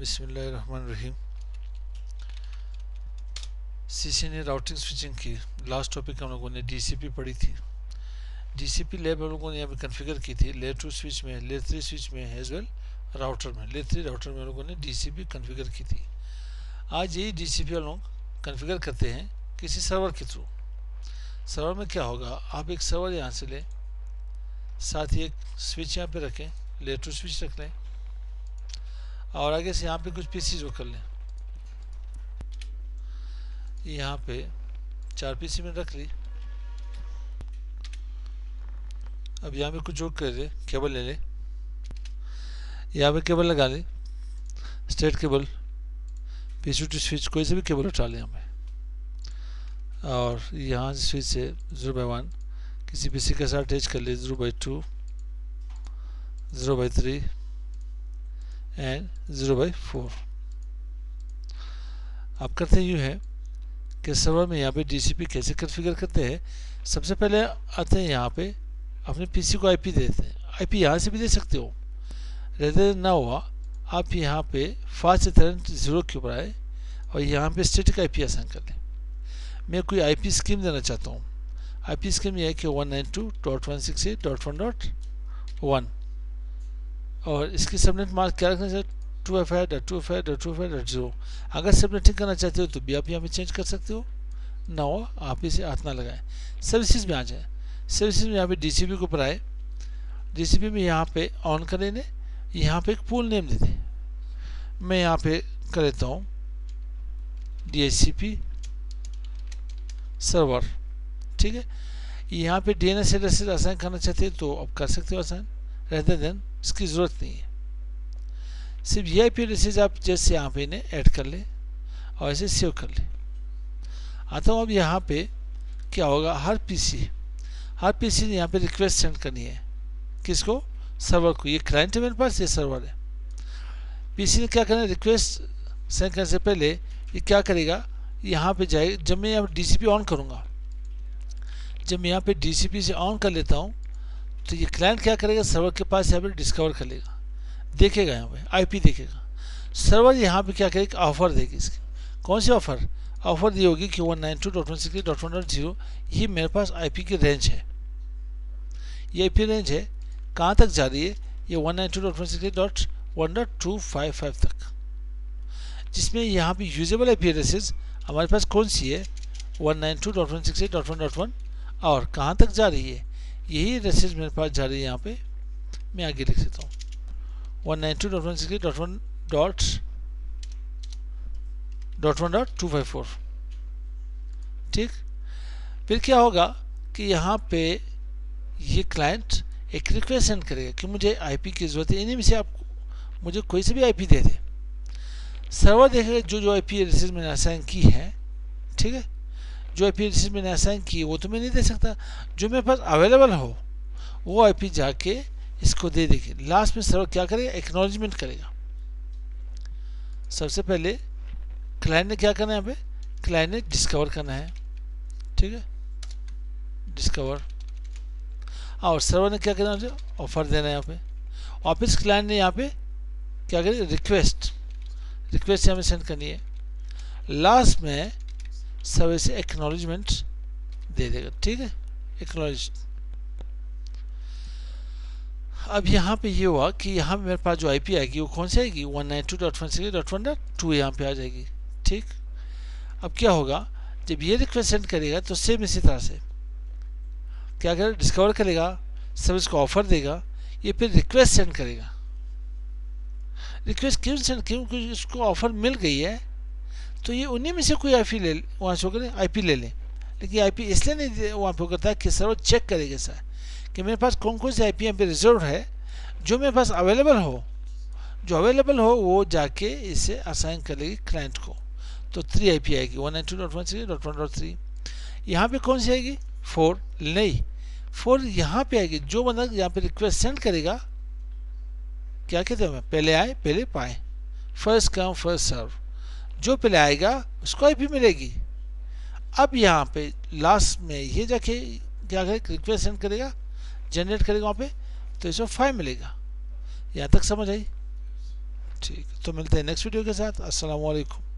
बिस्मिल्लाहिर्रहमानिर्रहीम। सीसी ने routing switching की लास्ट टॉपिक हम लोगों ने डीसीपी पढ़ी थी। डीसीपी लेयर हम लोगों ने यहाँ पे कॉन्फ़िगर की थी लेयर 2 स्विच में, लेयर 3 स्विच में एज वेल राउटर में। लेयर 3 राउटर में हम लोगों ने डीसीपी कॉन्फ़िगर की थी। आज यही डीसीपी हम लोग कॉन्फ़िगर करते हैं किसी सर्वर के थ्रू। सर्वर में क्या होगा, आप एक सर्वर यहाँ से लें, साथ ही एक स्विच यहाँ पे रखें, लेयर 2 स्विच रख लें और आगे से यहाँ पे कुछ पीसी जो कर लें। यहाँ पे 4 पीसी में रख ली। अब यहाँ पे कुछ जोड़ कर ले, केबल ले ले, यहाँ पे केबल लगा ले, straight cable, PC to switch कोई से भी केबल उठा लें यहाँ पे। और यहाँ स्विच से 0/1 किसी पीसी के साथ अटैच कर ले, 0/2, 0/3 एंड 0/4। अब करते यूँ है कि सर्वर में यहाँ पे डीसीपी कैसे कॉन्फ़िगर करते हैं। सबसे पहले आते हैं यहाँ पे, अपने पीसी को आईपी देते हैं। आईपी यहाँ से भी दे सकते हो, रेदर ना हुआ आप यहाँ पे फास्ट इथरनेट 0 के ऊपर आए और यहाँ पे स्टैटिक आईपी असाइन कर लें। मैं कोई आईपी स्कीम देना चाहता हूँ। आईपी स्कीम यह है कि 192.168.1.1 और इसकी सबनेट मार्क क्या रखना चाहिए, 2FI.2FI.2FI.0। अगर सबनेटिंग करना चाहते हो तो भी आप यहाँ पे चेंज कर सकते हो, ना हो आप इसे हाथ ना लगाएं। सर्विसेज में आ जाए, सर्विसेज में यहाँ पे डीसीपी के ऊपर आए, डीसीपी में यहाँ पे ऑन कर लेने, यहाँ पे एक पूल नेम दे दें। मैं यहाँ पे कर लेता हूँ DHCP सर्वर, ठीक है। यहाँ पे DNS एड्रेसेस असाइन करना चाहते हैं तो आप कर सकते हो असाइन, रेदर देन इसकी ज़रूरत नहीं है। सिर्फ ये IP एड्रेसेस आप जैसे यहाँ पे इन्हें ऐड कर ले और इसे सेव कर ले। आता हूँ अब यहाँ पे क्या होगा, हर पीसी ने यहाँ पे रिक्वेस्ट सेंड करनी है। किसको? सर्वर को। ये क्लाइंट है मेरे पास, ये सर्वर है। पीसी ने क्या करना है, रिक्वेस्ट सेंड करने से पहले ये क्या करेगा, यहाँ पे जाए। जब मैं यहाँ डीसीपी ऑन करूँगा, जब मैं यहाँ पे डीसीपी से ऑन कर लेता हूँ तो ये क्लाइंट क्या करेगा, सर्वर के पास यहाँ पे डिस्कवर कर लेगा, देखेगा, यहाँ पे आईपी देखेगा। सर्वर यहाँ पे क्या करेगा, ऑफर देगी। इसकी कौन सी ऑफर? ऑफर दी होगी कि 192.168.1.0 ये मेरे पास आईपी की रेंज है। ये आईपी रेंज है कहाँ तक जा रही है, ये 192.168.1.255 तक, जिसमें यहाँ पे यूजेबल आईपी एड्रेसेस हमारे पास कौन सी है, 192.168.1.1 और कहाँ तक जा रही है, यही एड्रेसेस मेरे पास जा रही है। यहाँ पे मैं आगे लिख देता हूँ 192.168.1.254, ठीक। फिर क्या होगा कि यहाँ पे ये क्लाइंट एक रिक्वेस्ट सेंड करेगा कि मुझे आईपी की ज़रूरत है, इन्हीं में से आप मुझे कोई से भी आईपी दे दे। सर्वर देखेगा जो आईपी एड्रेसेस मैंने असाइन की है, ठीक है। जो आईपी एड्रेसेस मैंने असाइन की है वो तो मैं नहीं दे सकता, जो मेरे पास अवेलेबल हो वो आईपी जाके इसको दे देगी। लास्ट में सर्वर क्या करेगा, एक्नॉलेजमेंट करेगा। सबसे पहले क्लाइंट ने क्या करना है, यहाँ पे क्लाइंट ने डिस्कवर करना है, ठीक है, डिस्कवर। और सर्वर ने क्या करना है, ऑफर देना है। यहाँ पे वापस क्लाइंट ने यहाँ पे क्या करेगा, रिक्वेस्ट यहाँ पे सेंड करनी है। लास्ट में सर्वर से एक्नॉलेजमेंट दे देगा, ठीक है, एक्नॉलेज। अब यहाँ पे ये हुआ कि यहाँ पे मेरे पास जो आईपी आएगी वो कौन सी आएगी, 192.168.1.2 यहाँ पे आ जाएगी, ठीक। अब क्या होगा, जब ये रिक्वेस्ट सेंड करेगा तो सेम इसी तरह से क्या करेगा, डिस्कवर करेगा, सर्विस को ऑफर देगा, ये फिर रिक्वेस्ट सेंड करेगा। रिक्वेस्ट क्यों सेंड, क्योंकि इसको ऑफर मिल गई है तो ये उन्हीं में से कोई आईपी ले, वहाँ से होकर आईपी ले लें। लेकिन आईपी इसलिए नहीं वहाँ पे करता है कि सर्वर चेक करेगा सर कि मेरे पास कौन कौन सी आईपी यहाँ पे रिजर्व है, जो मेरे पास अवेलेबल हो, वो जाके इसे असाइन करेगी क्लाइंट को। तो 3 आईपी आएगी, 192.168.1.3। यहाँ पे कौन सी आएगी, 4 नहीं, 4 यहाँ पे आएगी। जो बंदा यहाँ पे रिक्वेस्ट सेंड करेगा, क्या कहते हैं, पहले आए पहले पाए, फर्स्ट कम फर्स्ट सर्व। जो पहले आएगा उसको आईपी मिलेगी। अब यहाँ पे लास्ट में ये जाके क्या करेगा, रिक्वेस्ट सेंड करेगा, जनरेट करेगा वहाँ पे, तो इसको 5 मिलेगा। यहाँ तक समझ आई? ठीक, तो मिलते हैं नेक्स्ट वीडियो के साथ। अस्सलाम वालेकुम।